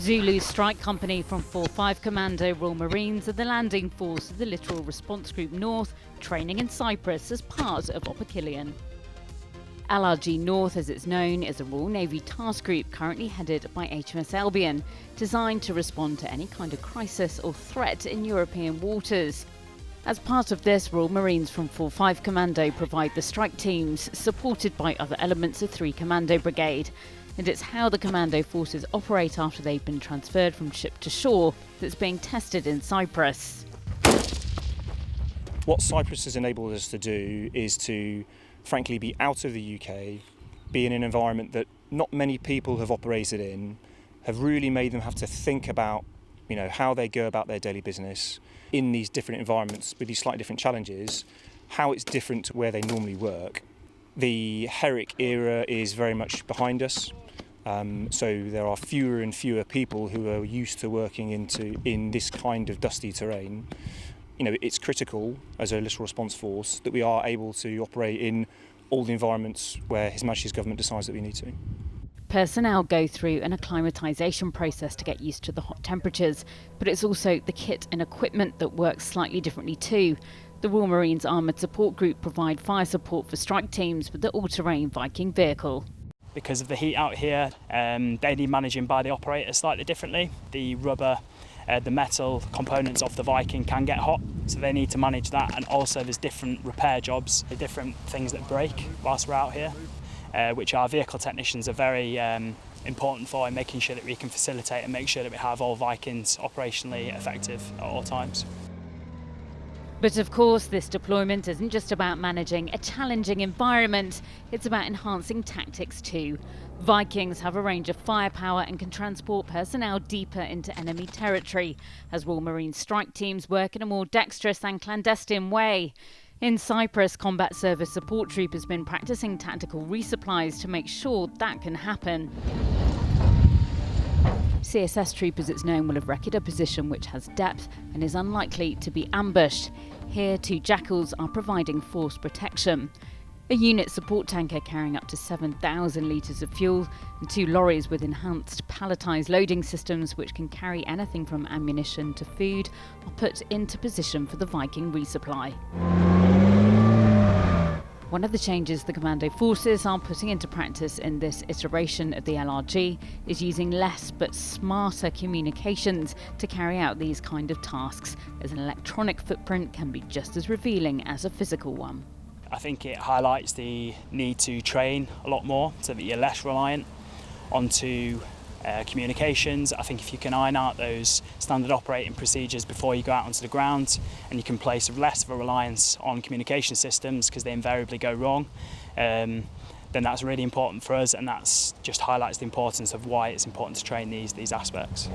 Zulu Strike Company from 4-5 Commando Royal Marines are the landing force of the Littoral Response Group North, training in Cyprus as part of Achillean. LRG North, as it's known, is a Royal Navy task group currently headed by HMS Albion, designed to respond to any kind of crisis or threat in European waters. As part of this, Royal Marines from 4-5 Commando provide the strike teams, supported by other elements of 3 Commando Brigade. And it's how the Commando forces operate after they've been transferred from ship to shore that's being tested in Cyprus. What Cyprus has enabled us to do is to, frankly, be out of the UK, be in an environment that not many people have operated in, have really made them have to think about, how they go about their daily business in these different environments with these slightly different challenges, how it's different to where they normally work. The Herrick era is very much behind us. So there are fewer and fewer people who are used to working in this kind of dusty terrain. It's critical as a littoral response force that we are able to operate in all the environments where His Majesty's Government decides that we need to. Personnel go through an acclimatisation process to get used to the hot temperatures, but it's also the kit and equipment that works slightly differently too. The Royal Marines Armoured Support Group provide fire support for strike teams with the all-terrain Viking vehicle. Because of the heat out here, they need managing by the operator slightly differently. The rubber, the metal components of the Viking can get hot, so they need to manage that. And also there's different repair jobs, different things that break whilst we're out here, which our vehicle technicians are very important for in making sure that we can facilitate and make sure that we have all Vikings operationally effective at all times. But of course, this deployment isn't just about managing a challenging environment, it's about enhancing tactics too. Vikings have a range of firepower and can transport personnel deeper into enemy territory, as Royal Marine strike teams work in a more dexterous and clandestine way. In Cyprus, Combat Service Support Troop has been practicing tactical resupplies to make sure that can happen. CSS Troop, as it's known, will have wrecked a position which has depth and is unlikely to be ambushed. Here, 2 Jackals are providing force protection. A unit support tanker carrying up to 7,000 litres of fuel and 2 lorries with enhanced palletised loading systems which can carry anything from ammunition to food are put into position for the Viking resupply. One of the changes the Commando forces are putting into practice in this iteration of the LRG is using less but smarter communications to carry out these kind of tasks, as an electronic footprint can be just as revealing as a physical one. I think it highlights the need to train a lot more so that you're less reliant onto communications. I think if you can iron out those standard operating procedures before you go out onto the ground, and you can place less of a reliance on communication systems because they invariably go wrong, then that's really important for us, and that's just highlights the importance of why it's important to train these aspects.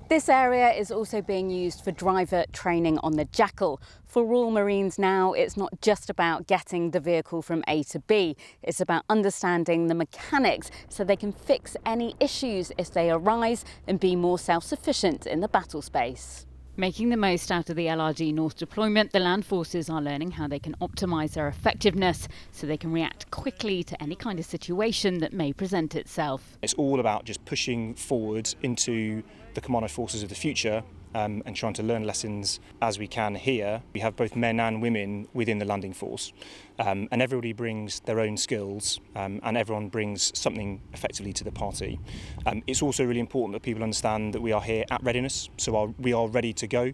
This area is also being used for driver training on the Jackal. For Royal Marines now, it's not just about getting the vehicle from A to B, it's about understanding the mechanics so they can fix any issues if they arise and be more self-sufficient in the battle space. Making the most out of the LRG North deployment, the land forces are learning how they can optimise their effectiveness so they can react quickly to any kind of situation that may present itself. It's all about just pushing forward into the commando forces of the future and trying to learn lessons as we can here. We have both men and women within the landing force, and everybody brings their own skills, and everyone brings something effectively to the party. It's also really important that people understand that we are here at readiness, so we are ready to go,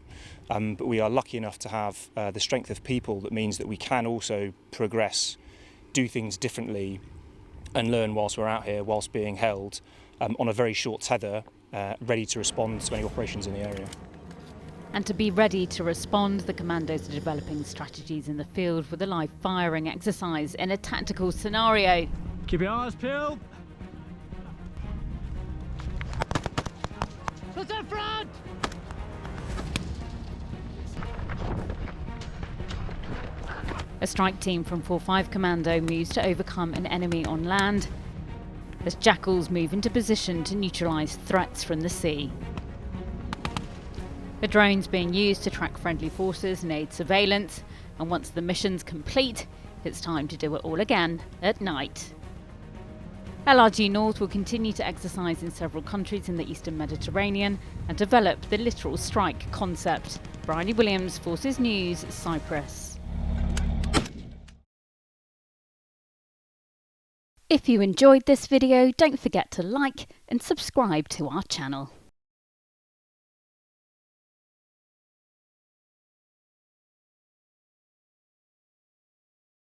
but we are lucky enough to have the strength of people that means that we can also progress, do things differently, and learn whilst we're out here, whilst being held on a very short tether, ready to respond to any operations in the area. And to be ready to respond, the Commandos are developing strategies in the field with a live firing exercise in a tactical scenario. Keep your eyes peeled. What's in front? A strike team from 4-5 Commando moves to overcome an enemy on land as Jackals move into position to neutralise threats from the sea. The drone's being used to track friendly forces and aid surveillance, and once the mission's complete, it's time to do it all again at night. LRG North will continue to exercise in several countries in the Eastern Mediterranean and develop the Littoral Strike concept. Bryony Williams, Forces News, Cyprus. If you enjoyed this video, don't forget to like and subscribe to our channel.